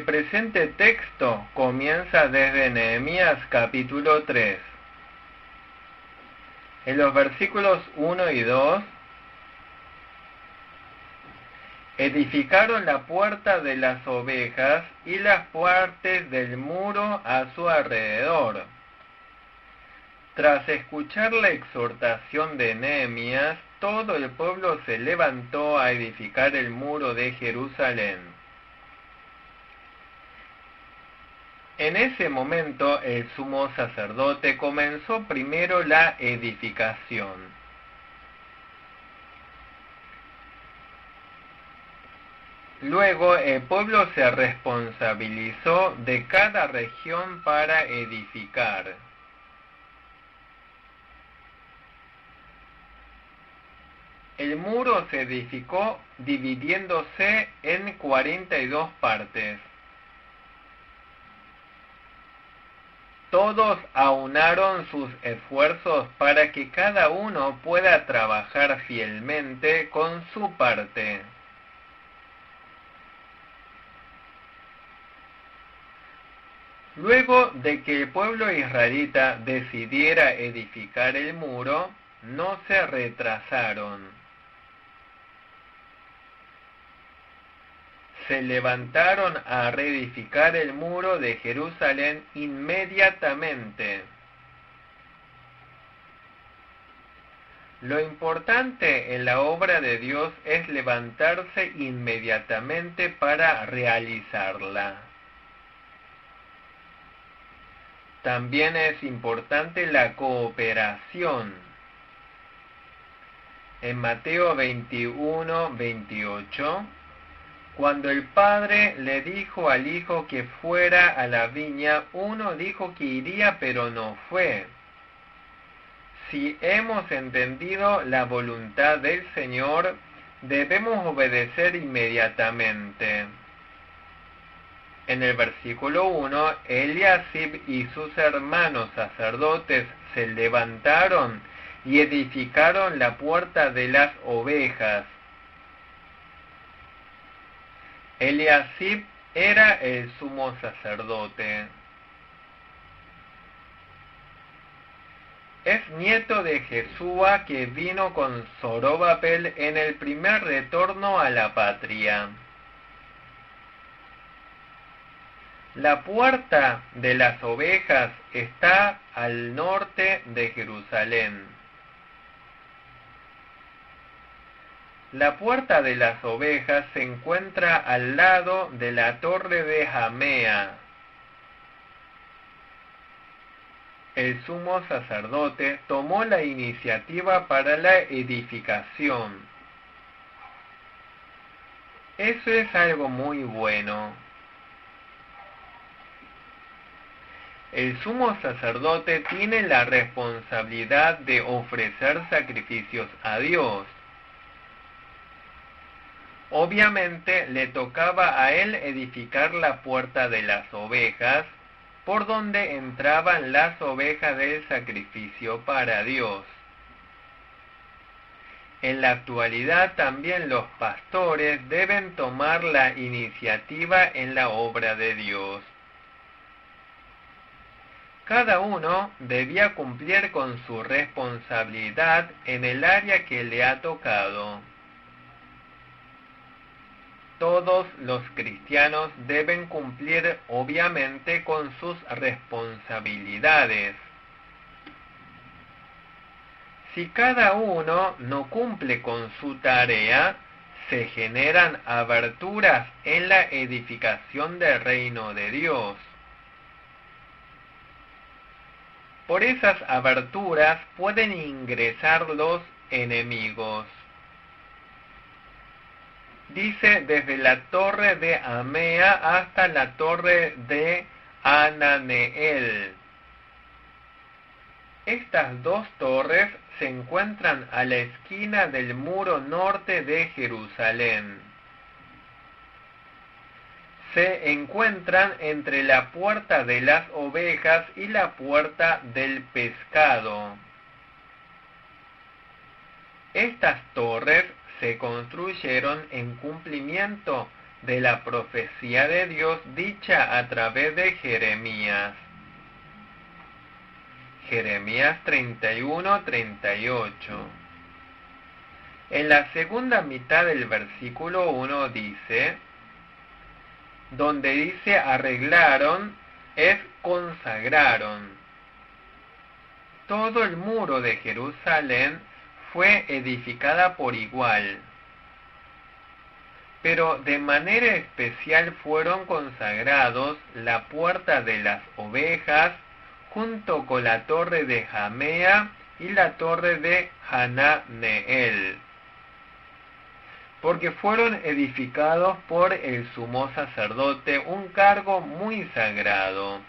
presente texto comienza desde Nehemías capítulo 3. En los versículos 1 y 2, edificaron la puerta de las ovejas y las partes del muro a su alrededor. Tras escuchar la exhortación de Nehemías, todo el pueblo se levantó a edificar el muro de Jerusalén. En ese momento el sumo sacerdote comenzó primero la edificación. Luego el pueblo se responsabilizó de cada región para edificar. El muro se edificó dividiéndose en 42 partes. Todos aunaron sus esfuerzos para que cada uno pueda trabajar fielmente con su parte. Luego de que el pueblo israelita decidiera edificar el muro, no se retrasaron. Se levantaron a reedificar el muro de Jerusalén inmediatamente. Lo importante en la obra de Dios es levantarse inmediatamente para realizarla. También es importante la cooperación. En Mateo 21:28, cuando el padre le dijo al hijo que fuera a la viña, uno dijo que iría pero no fue. Si hemos entendido la voluntad del Señor, debemos obedecer inmediatamente. En el versículo 1, Eliasib y sus hermanos sacerdotes se levantaron y edificaron la puerta de las ovejas. Eliasib era el sumo sacerdote. Es nieto de Jesúa que vino con Zorobabel en el primer retorno a la patria. La puerta de las ovejas está al norte de Jerusalén. La puerta de las ovejas se encuentra al lado de la torre de Jamea. El sumo sacerdote tomó la iniciativa para la edificación. Eso es algo muy bueno. El sumo sacerdote tiene la responsabilidad de ofrecer sacrificios a Dios. Obviamente le tocaba a él edificar la puerta de las ovejas, por donde entraban las ovejas del sacrificio para Dios. En la actualidad también los pastores deben tomar la iniciativa en la obra de Dios. Cada uno debía cumplir con su responsabilidad en el área que le ha tocado. Todos los cristianos deben cumplir obviamente con sus responsabilidades. Si cada uno no cumple con su tarea, se generan aberturas en la edificación del reino de Dios. Por esas aberturas pueden ingresar los enemigos. Dice desde la torre de Amea hasta la torre de Ananeel. Estas dos torres se encuentran a la esquina del muro norte de Jerusalén. Se encuentran entre la puerta de las ovejas y la puerta del pescado. Estas torres se construyeron en cumplimiento de la profecía de Dios dicha a través de Jeremías. Jeremías 31-38. En la segunda mitad del versículo 1 dice, donde dice arreglaron, es consagraron. Todo el muro de Jerusalén fue edificada por igual, pero de manera especial fueron consagrados la puerta de las ovejas, junto con la torre de Jamea y la torre de Hananeel, porque fueron edificados por el sumo sacerdote, un cargo muy sagrado.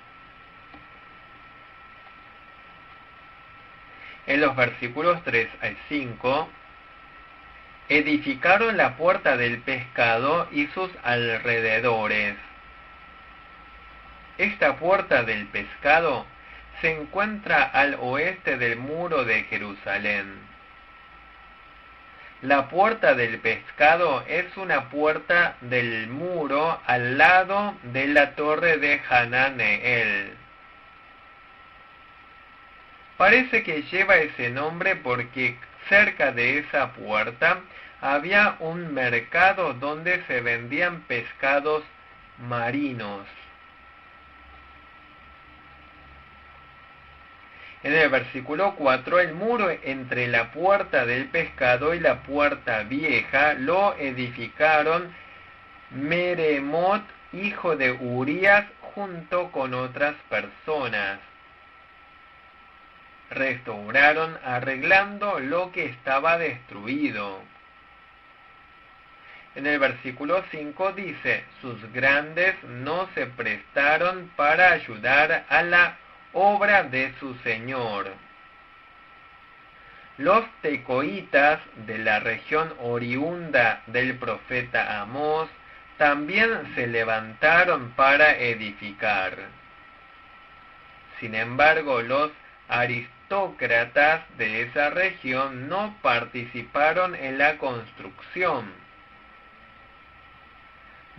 En los versículos 3 al 5, edificaron la puerta del pescado y sus alrededores. Esta puerta del pescado se encuentra al oeste del muro de Jerusalén. La puerta del pescado es una puerta del muro al lado de la torre de Hananeel. Parece que lleva ese nombre porque cerca de esa puerta había un mercado donde se vendían pescados marinos. En el versículo 4, el muro entre la puerta del pescado y la puerta vieja lo edificaron Meremot, hijo de Urías, junto con otras personas. Restauraron arreglando lo que estaba destruido. En el versículo 5 dice, sus grandes no se prestaron para ayudar a la obra de su Señor. Los tecoitas de la región oriunda del profeta Amós también se levantaron para edificar. Sin embargo, los aristócratas de esa región no participaron en la construcción.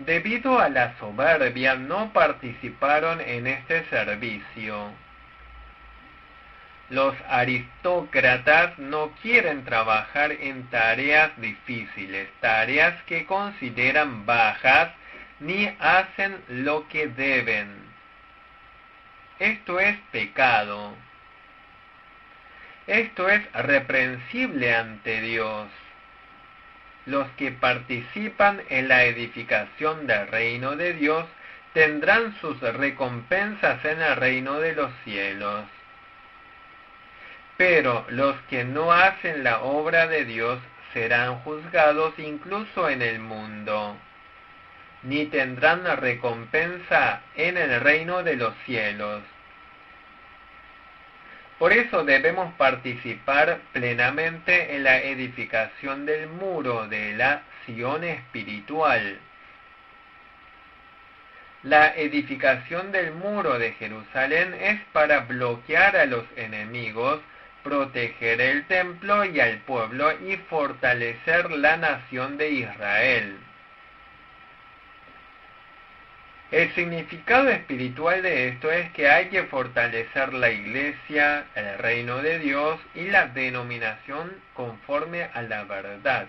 Debido a la soberbia, no participaron en este servicio. Los aristócratas no quieren trabajar en tareas difíciles, tareas que consideran bajas, ni hacen lo que deben. Esto es pecado. Esto es reprensible ante Dios. Los que participan en la edificación del reino de Dios tendrán sus recompensas en el reino de los cielos. Pero los que no hacen la obra de Dios serán juzgados incluso en el mundo, ni tendrán recompensa en el reino de los cielos. Por eso debemos participar plenamente en la edificación del muro de la Sion espiritual. La edificación del muro de Jerusalén es para bloquear a los enemigos, proteger el templo y al pueblo y fortalecer la nación de Israel. El significado espiritual de esto es que hay que fortalecer la iglesia, el reino de Dios y la denominación conforme a la verdad.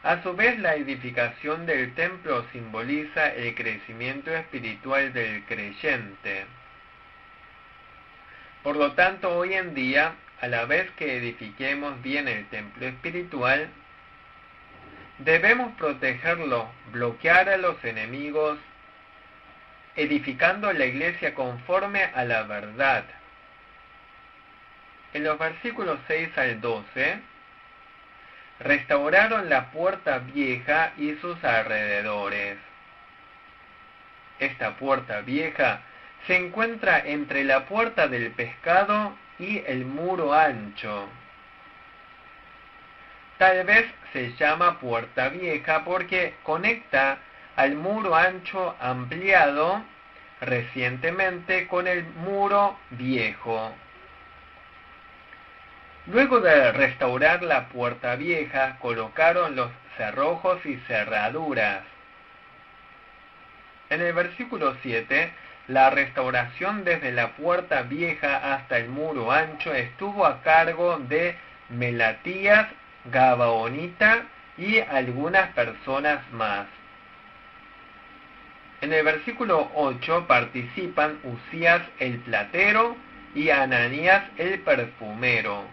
A su vez, la edificación del templo simboliza el crecimiento espiritual del creyente. Por lo tanto, hoy en día, a la vez que edifiquemos bien el templo espiritual, debemos protegerlo, bloquear a los enemigos, edificando la iglesia conforme a la verdad. En los versículos 6 al 12, restauraron la puerta vieja y sus alrededores. Esta puerta vieja se encuentra entre la puerta del pescado y el muro ancho. Tal vez se llama puerta vieja porque conecta al muro ancho ampliado recientemente con el muro viejo. Luego de restaurar la puerta vieja, colocaron los cerrojos y cerraduras. En el versículo 7, la restauración desde la puerta vieja hasta el muro ancho estuvo a cargo de Melatías, Gabaonita y algunas personas más. En el versículo 8 participan Usías el platero y Ananías el perfumero.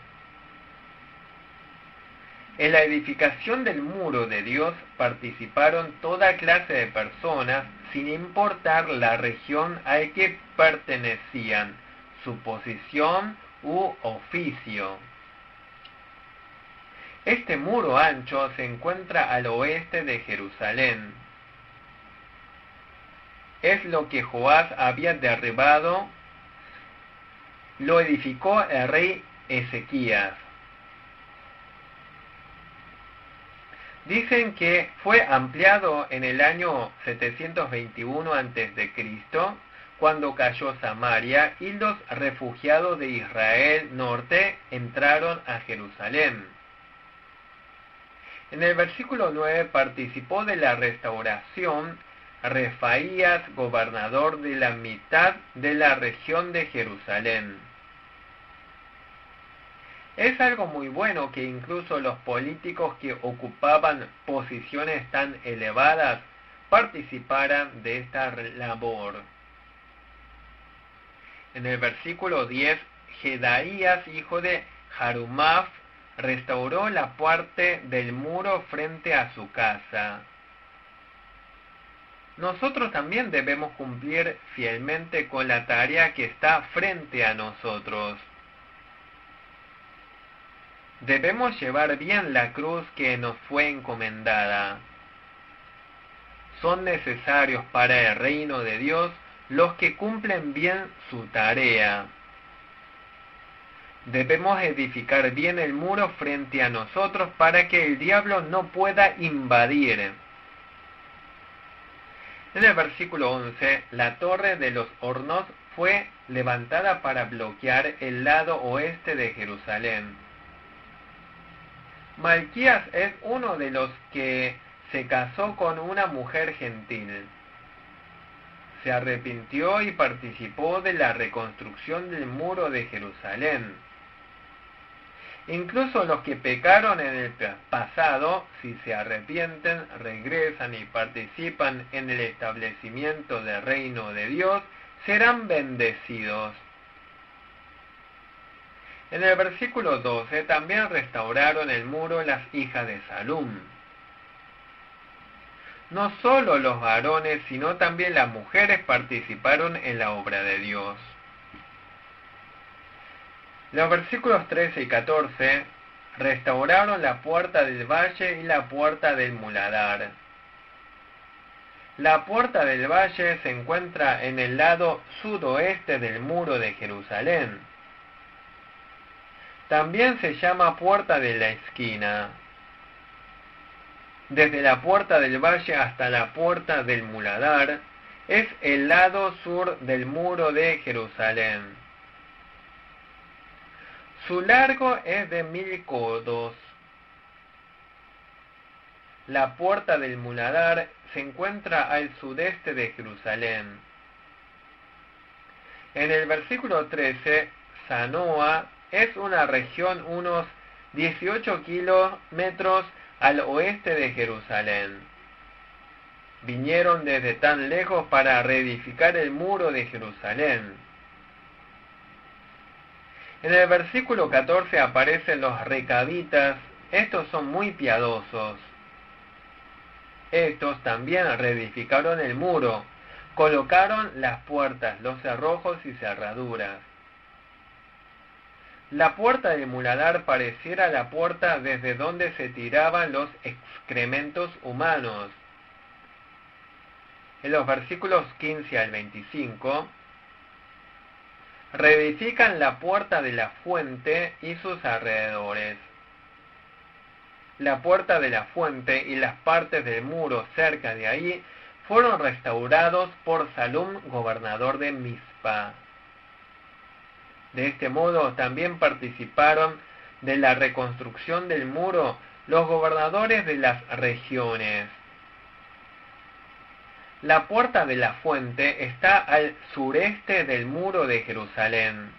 En la edificación del muro de Dios participaron toda clase de personas, sin importar la región a la que pertenecían, su posición u oficio. Este muro ancho se encuentra al oeste de Jerusalén. Es lo que Joás había derribado, lo edificó el rey Ezequías. Dicen que fue ampliado en el año 721 a.C., cuando cayó Samaria y los refugiados de Israel norte entraron a Jerusalén. En el versículo 9 participó de la restauración Refaías, gobernador de la mitad de la región de Jerusalén. Es algo muy bueno que incluso los políticos que ocupaban posiciones tan elevadas participaran de esta labor. En el versículo 10, Jedaías, hijo de Jarumaf, restauró la parte del muro frente a su casa. Nosotros también debemos cumplir fielmente con la tarea que está frente a nosotros. Debemos llevar bien la cruz que nos fue encomendada. Son necesarios para el reino de Dios los que cumplen bien su tarea. Debemos edificar bien el muro frente a nosotros para que el diablo no pueda invadir. En el versículo 11, la torre de los hornos fue levantada para bloquear el lado oeste de Jerusalén. Malquías es uno de los que se casó con una mujer gentil. Se arrepintió y participó de la reconstrucción del muro de Jerusalén. Incluso los que pecaron en el pasado, si se arrepienten, regresan y participan en el establecimiento del reino de Dios, serán bendecidos. En el versículo 12 también restauraron el muro las hijas de Salum. No solo los varones, sino también las mujeres participaron en la obra de Dios. Los versículos 13 y 14 restauraron la puerta del valle y la puerta del muladar. La puerta del valle se encuentra en el lado sudoeste del muro de Jerusalén. También se llama puerta de la esquina. Desde la puerta del valle hasta la puerta del muladar es el lado sur del muro de Jerusalén. Su largo es de 1000 codos. La puerta del muladar se encuentra al sudeste de Jerusalén. En el versículo 13, Zanoa es una región unos 18 kilómetros al oeste de Jerusalén. Vinieron desde tan lejos para reedificar el muro de Jerusalén. En el versículo 14 aparecen los recabitas. Estos son muy piadosos. Estos también reedificaron el muro, colocaron las puertas, los cerrojos y cerraduras. La puerta del muladar pareciera la puerta desde donde se tiraban los excrementos humanos. En los versículos 15 al 25, reedifican la puerta de la fuente y sus alrededores. La puerta de la fuente y las partes del muro cerca de ahí fueron restaurados por Salum, gobernador de Mizpa. De este modo también participaron de la reconstrucción del muro los gobernadores de las regiones. La puerta de la fuente está al sureste del muro de Jerusalén.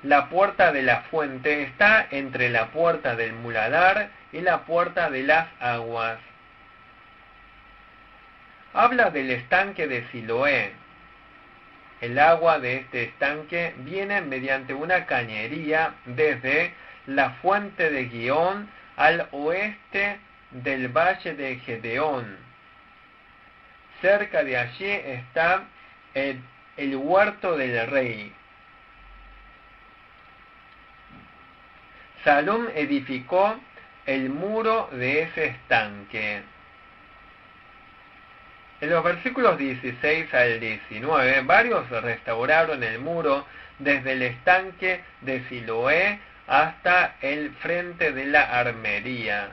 La puerta de la fuente está entre la puerta del muladar y la puerta de las aguas. Habla del estanque de Siloé. El agua de este estanque viene mediante una cañería desde la fuente de Gihón al oeste del valle de Gedeón. Cerca de allí está el huerto del rey. Salum edificó el muro de ese estanque. En los versículos 16 al 19, varios restauraron el muro desde el estanque de Siloé hasta el frente de la armería.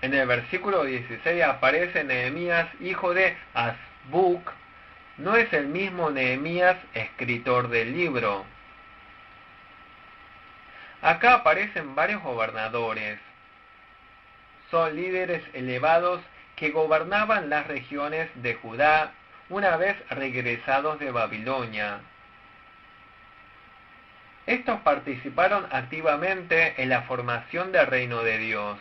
En el versículo 16 aparece Nehemías, hijo de Azbuc. No es el mismo Nehemías, escritor del libro. Acá aparecen varios gobernadores. Son líderes elevados que gobernaban las regiones de Judá una vez regresados de Babilonia. Estos participaron activamente en la formación del reino de Dios.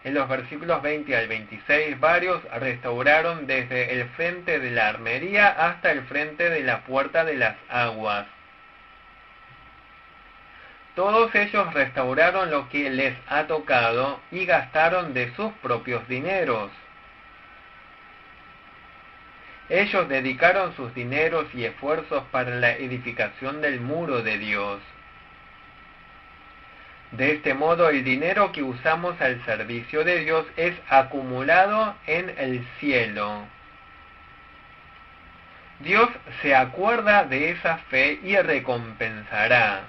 En los versículos 20 al 26, varios restauraron desde el frente de la armería hasta el frente de la puerta de las aguas. Todos ellos restauraron lo que les ha tocado y gastaron de sus propios dineros. Ellos dedicaron sus dineros y esfuerzos para la edificación del muro de Dios. De este modo, el dinero que usamos al servicio de Dios es acumulado en el cielo. Dios se acuerda de esa fe y recompensará.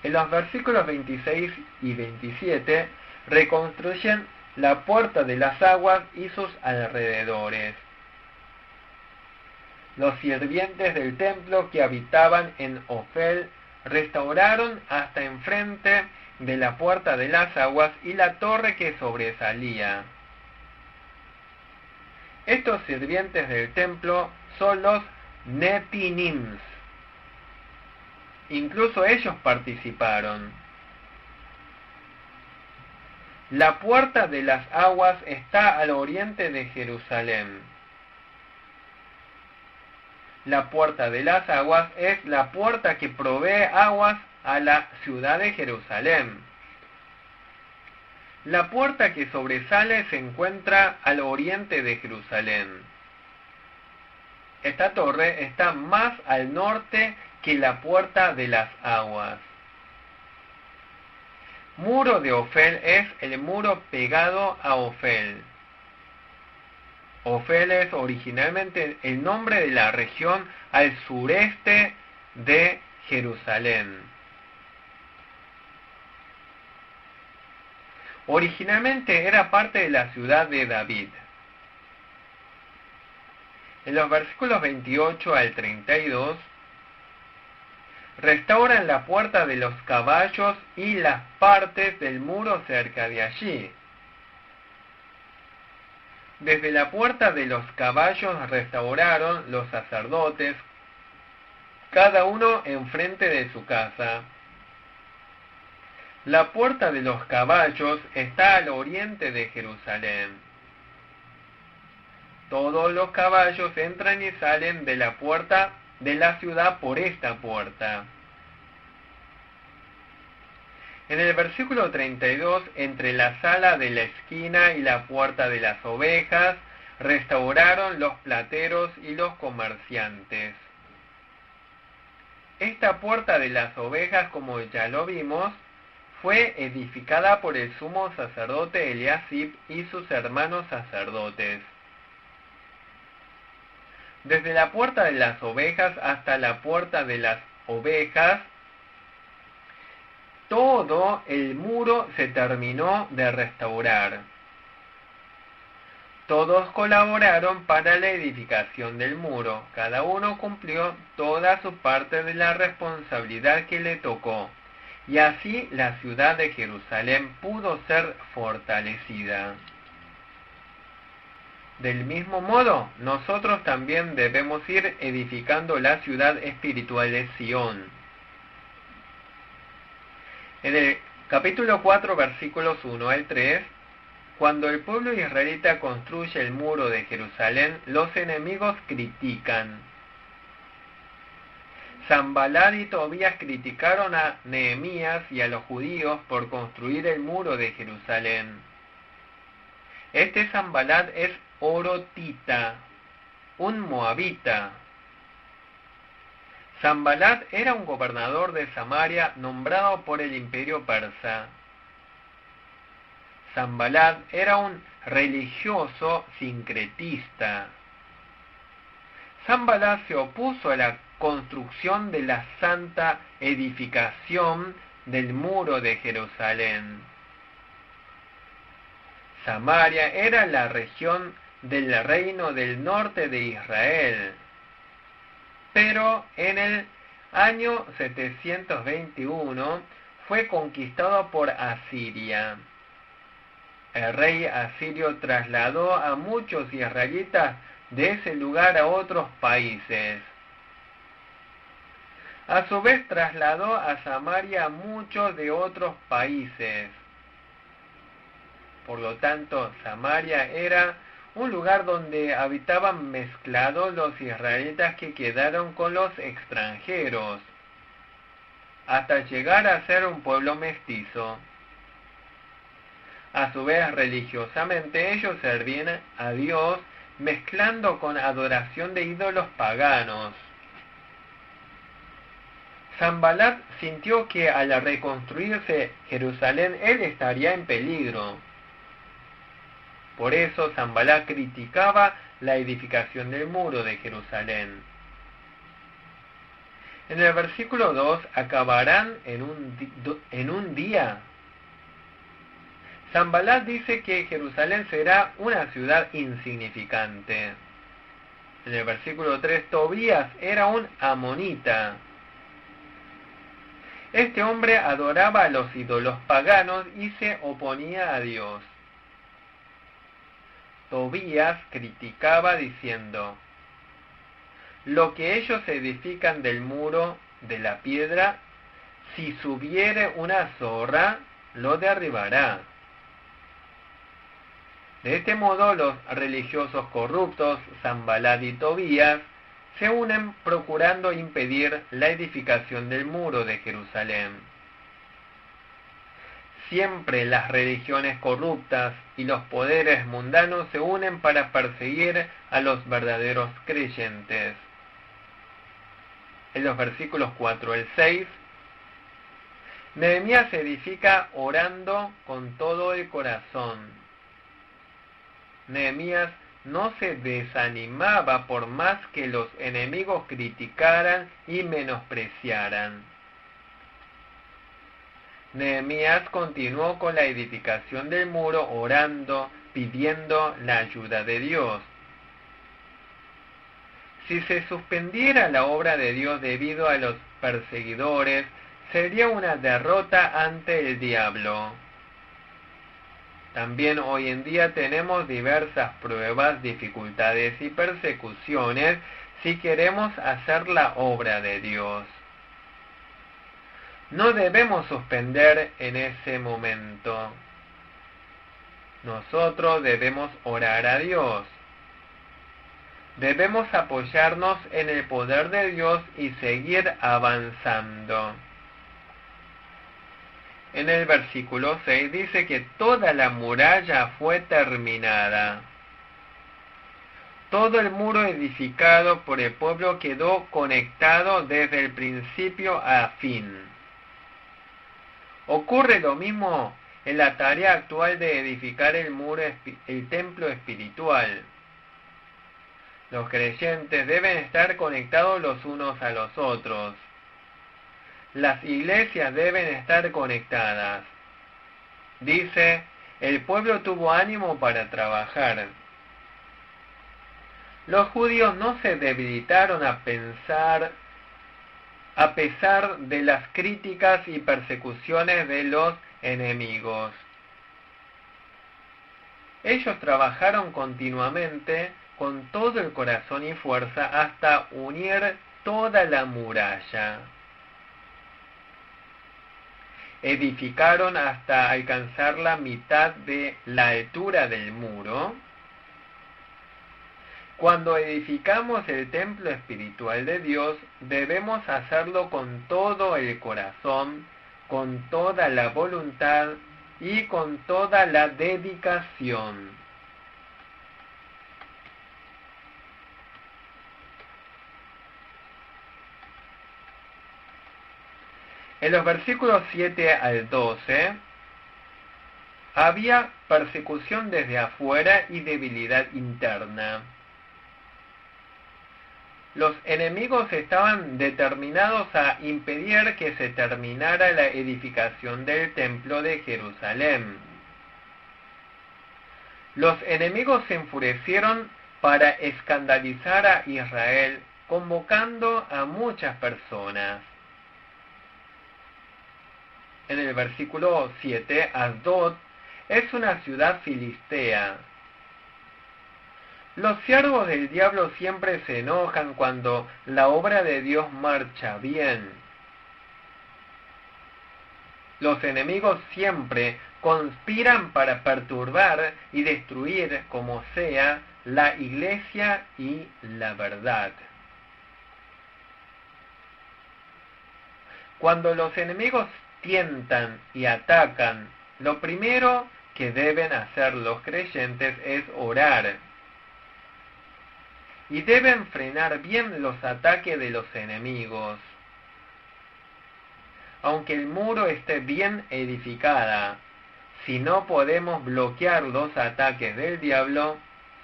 En los versículos 26 y 27 reconstruyen la puerta de las aguas y sus alrededores. Los sirvientes del templo que habitaban en Ofel restauraron hasta enfrente de la puerta de las aguas y la torre que sobresalía. Estos sirvientes del templo son los Netinims. Incluso ellos participaron. La puerta de las aguas está al oriente de Jerusalén. La puerta de las aguas es la puerta que provee aguas a la ciudad de Jerusalén. La puerta que sobresale se encuentra al oriente de Jerusalén. Esta torre está más al norte que la puerta de las aguas. Muro de Ofel es el muro pegado a Ofel. Ofel es originalmente el nombre de la región al sureste de Jerusalén. Originalmente era parte de la ciudad de David. En los versículos 28 al 32, restauran la puerta de los caballos y las partes del muro cerca de allí. Desde la puerta de los caballos restauraron los sacerdotes, cada uno enfrente de su casa. La puerta de los caballos está al oriente de Jerusalén. Todos los caballos entran y salen de la puerta de la ciudad por esta puerta. En el versículo 32, entre la sala de la esquina y la puerta de las ovejas, restauraron los plateros y los comerciantes. Esta puerta de las ovejas, como ya lo vimos, fue edificada por el sumo sacerdote Eliasib y sus hermanos sacerdotes. Desde la puerta de las ovejas hasta la puerta de las ovejas, todo el muro se terminó de restaurar. Todos colaboraron para la edificación del muro. Cada uno cumplió toda su parte de la responsabilidad que le tocó. Y así la ciudad de Jerusalén pudo ser fortalecida. Del mismo modo, nosotros también debemos ir edificando la ciudad espiritual de Sión. En el capítulo 4, versículos 1 al 3, cuando el pueblo israelita construye el muro de Jerusalén, los enemigos critican. Sanbalat y Tobías criticaron a Nehemías y a los judíos por construir el muro de Jerusalén. Este Sanbalat es orotita, un moabita. Sanbalat era un gobernador de Samaria nombrado por el imperio persa. Sanbalat era un religioso sincretista. Sanbalat se opuso a la construcción de la santa edificación del muro de Jerusalén. Samaria era la región del reino del norte de Israel, pero en el año 721 fue conquistado por Asiria. El rey asirio trasladó a muchos israelitas de ese lugar a otros países. A su vez trasladó a Samaria a muchos de otros países. Por lo tanto, Samaria era un lugar donde habitaban mezclados los israelitas que quedaron con los extranjeros, hasta llegar a ser un pueblo mestizo. A su vez, religiosamente, ellos servían a Dios mezclando con adoración de ídolos paganos. Sanbalat sintió que al reconstruirse Jerusalén, él estaría en peligro. Por eso Sanbalat criticaba la edificación del muro de Jerusalén. En el versículo 2, acabarán en un día. Sanbalat dice que Jerusalén será una ciudad insignificante. En el versículo 3, Tobías era un amonita. Este hombre adoraba a los ídolos paganos y se oponía a Dios. Tobías criticaba diciendo: lo que ellos edifican del muro de la piedra, si subiere una zorra, lo derribará. De este modo, los religiosos corruptos, Sanbalat y Tobías, se unen procurando impedir la edificación del muro de Jerusalén. Siempre las religiones corruptas y los poderes mundanos se unen para perseguir a los verdaderos creyentes. En los versículos 4 al 6, Nehemías se edifica orando con todo el corazón. Nehemías no se desanimaba por más que los enemigos criticaran y menospreciaran. Nehemías continuó con la edificación del muro orando, pidiendo la ayuda de Dios. Si se suspendiera la obra de Dios debido a los perseguidores, sería una derrota ante el diablo. También hoy en día tenemos diversas pruebas, dificultades y persecuciones si queremos hacer la obra de Dios. No debemos suspender en ese momento. Nosotros debemos orar a Dios. Debemos apoyarnos en el poder de Dios y seguir avanzando. En el versículo 6 dice que toda la muralla fue terminada. Todo el muro edificado por el pueblo quedó conectado desde el principio a fin. Ocurre lo mismo en la tarea actual de edificar el templo espiritual. Los creyentes deben estar conectados los unos a los otros. Las iglesias deben estar conectadas. Dice, el pueblo tuvo ánimo para trabajar. los judíos no se debilitaron a pesar de las críticas y persecuciones de los enemigos. Ellos trabajaron continuamente con todo el corazón y fuerza hasta unir toda la muralla. Edificaron hasta alcanzar la mitad de la altura del muro. Cuando edificamos el templo espiritual de Dios, debemos hacerlo con todo el corazón, con toda la voluntad y con toda la dedicación. En los versículos 7 al 12, había persecución desde afuera y debilidad interna. Los enemigos estaban determinados a impedir que se terminara la edificación del templo de Jerusalén. Los enemigos se enfurecieron para escandalizar a Israel, convocando a muchas personas. En el versículo 7, Asdod es una ciudad filistea. Los siervos del diablo siempre se enojan cuando la obra de Dios marcha bien. Los enemigos siempre conspiran para perturbar y destruir como sea la iglesia y la verdad. Cuando los enemigos tientan y atacan, lo primero que deben hacer los creyentes es orar. Y deben frenar bien los ataques de los enemigos. Aunque el muro esté bien edificada, si no podemos bloquear los ataques del diablo,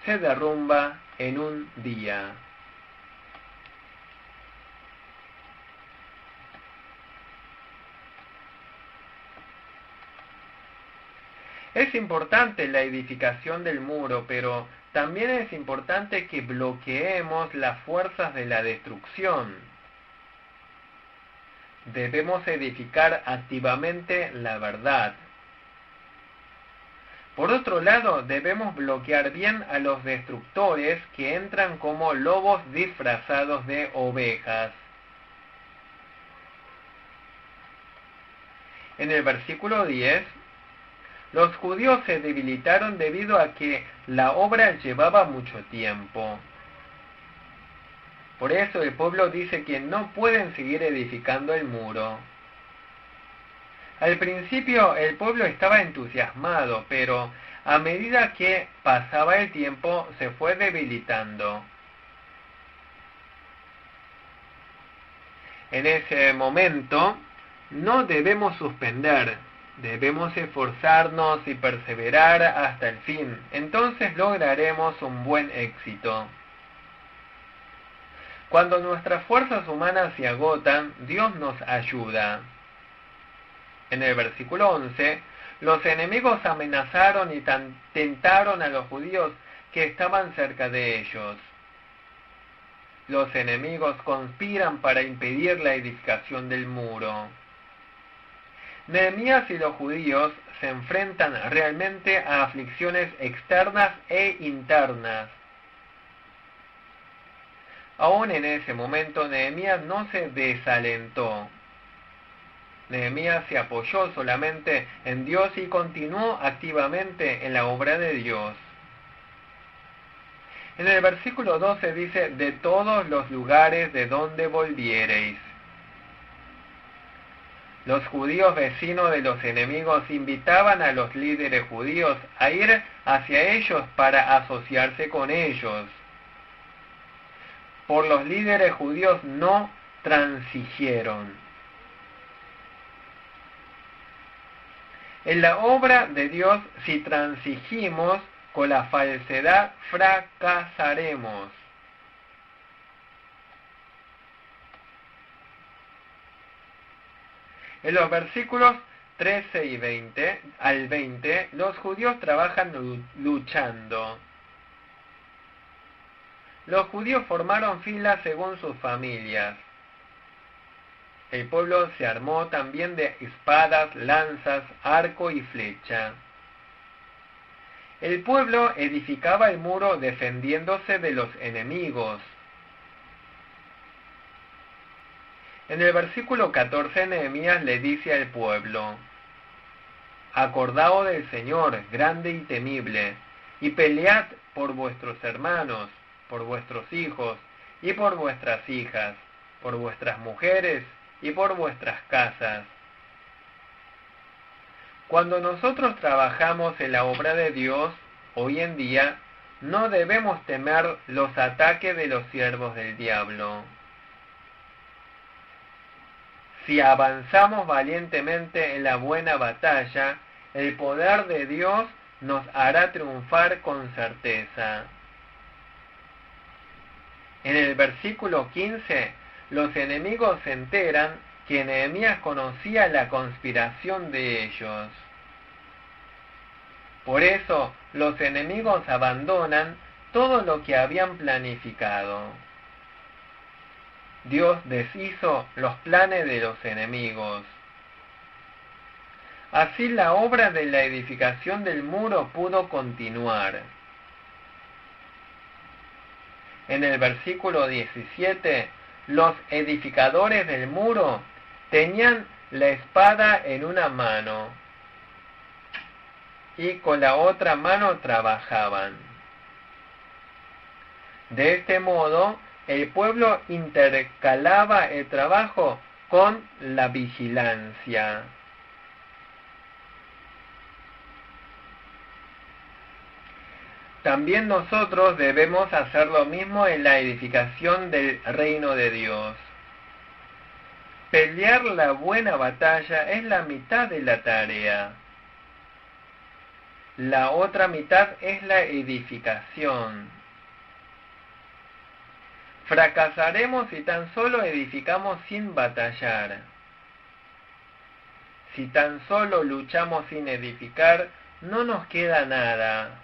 se derrumba en un día. Es importante la edificación del muro, pero también es importante que bloqueemos las fuerzas de la destrucción. Debemos edificar activamente la verdad. Por otro lado, debemos bloquear bien a los destructores que entran como lobos disfrazados de ovejas. En el versículo 10, los judíos se debilitaron debido a que la obra llevaba mucho tiempo. Por eso el pueblo dice que no pueden seguir edificando el muro. Al principio el pueblo estaba entusiasmado, pero a medida que pasaba el tiempo se fue debilitando. En ese momento no debemos suspender. Debemos esforzarnos y perseverar hasta el fin. Entonces lograremos un buen éxito. Cuando nuestras fuerzas humanas se agotan, Dios nos ayuda. En el versículo 11, los enemigos amenazaron y tentaron a los judíos que estaban cerca de ellos. Los enemigos conspiran para impedir la edificación del muro. Nehemías y los judíos se enfrentan realmente a aflicciones externas e internas. Aún en ese momento Nehemías no se desalentó. Nehemías se apoyó solamente en Dios y continuó activamente en la obra de Dios. En el versículo 12 dice, de todos los lugares de donde volviereis. Los judíos vecinos de los enemigos invitaban a los líderes judíos a ir hacia ellos para asociarse con ellos. Por los líderes judíos no transigieron. En la obra de Dios, si transigimos con la falsedad, fracasaremos. En los versículos 13 y 20 al 20, los judíos trabajan luchando. Los judíos formaron filas según sus familias. El pueblo se armó también de espadas, lanzas, arco y flecha. El pueblo edificaba el muro defendiéndose de los enemigos. En el versículo 14 Nehemías le dice al pueblo: acordaos del Señor, grande y temible, y pelead por vuestros hermanos, por vuestros hijos, y por vuestras hijas, por vuestras mujeres, y por vuestras casas. Cuando nosotros trabajamos en la obra de Dios, hoy en día, no debemos temer los ataques de los siervos del diablo. Si avanzamos valientemente en la buena batalla, el poder de Dios nos hará triunfar con certeza. En el versículo 15, los enemigos se enteran que Nehemías conocía la conspiración de ellos. Por eso, los enemigos abandonan todo lo que habían planificado. Dios deshizo los planes de los enemigos. Así la obra de la edificación del muro pudo continuar. En el versículo 17, los edificadores del muro tenían la espada en una mano y con la otra mano trabajaban. De este modo, el pueblo intercalaba el trabajo con la vigilancia. También nosotros debemos hacer lo mismo en la edificación del reino de Dios. Pelear la buena batalla es la mitad de la tarea. La otra mitad es la edificación. Fracasaremos si tan solo edificamos sin batallar. Si tan solo luchamos sin edificar, no nos queda nada.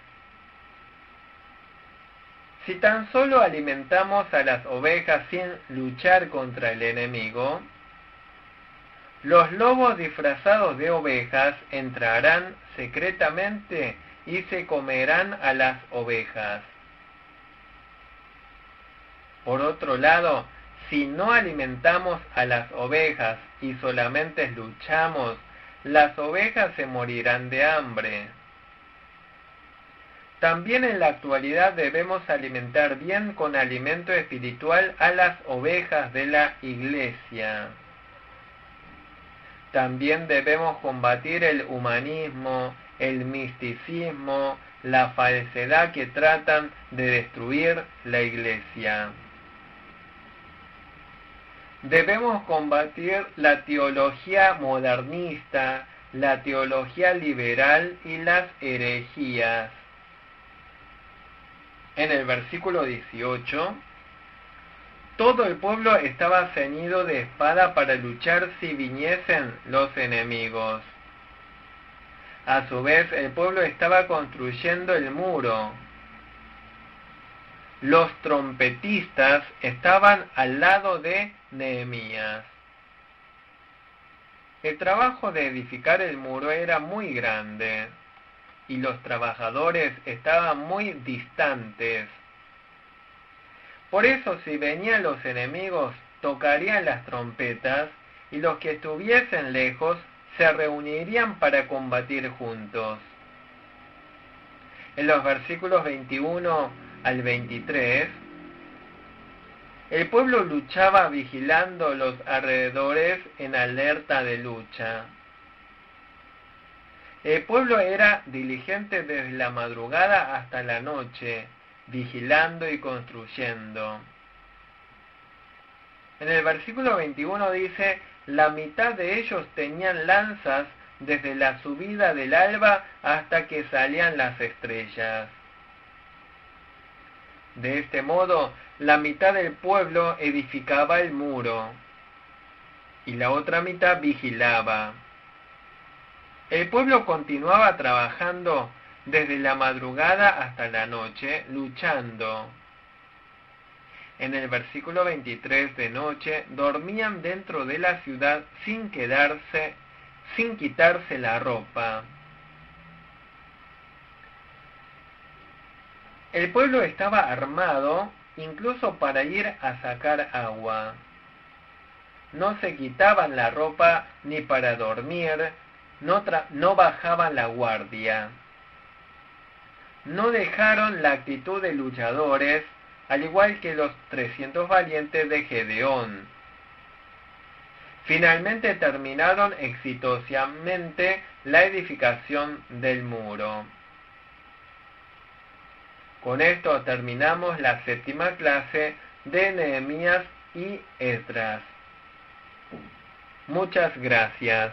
Si tan solo alimentamos a las ovejas sin luchar contra el enemigo, los lobos disfrazados de ovejas entrarán secretamente y se comerán a las ovejas. Por otro lado, si no alimentamos a las ovejas y solamente luchamos, las ovejas se morirán de hambre. También en la actualidad debemos alimentar bien con alimento espiritual a las ovejas de la iglesia. También debemos combatir el humanismo, el misticismo, la falsedad que tratan de destruir la iglesia. Debemos combatir la teología modernista, la teología liberal y las herejías. En el versículo 18, todo el pueblo estaba ceñido de espada para luchar si viniesen los enemigos. A su vez, el pueblo estaba construyendo el muro. Los trompetistas estaban al lado de Nehemías. El trabajo de edificar el muro era muy grande y los trabajadores estaban muy distantes. Por eso, si venían los enemigos, tocarían las trompetas y los que estuviesen lejos se reunirían para combatir juntos. En los versículos 21 al 23, el pueblo luchaba vigilando los alrededores en alerta de lucha. El pueblo era diligente desde la madrugada hasta la noche, vigilando y construyendo. En el versículo 21 dice: la mitad de ellos tenían lanzas desde la subida del alba hasta que salían las estrellas. De este modo, la mitad del pueblo edificaba el muro y la otra mitad vigilaba. El pueblo continuaba trabajando desde la madrugada hasta la noche, luchando. en el versículo 23 de noche, dormían dentro de la ciudad sin quitarse la ropa. El pueblo estaba armado incluso para ir a sacar agua. No se quitaban la ropa ni para dormir, no bajaban la guardia. No dejaron la actitud de luchadores, al igual que los 300 valientes de Gedeón. Finalmente terminaron exitosamente la edificación del muro. Con esto terminamos la 7ª clase de Nehemías y Esdras. Muchas gracias.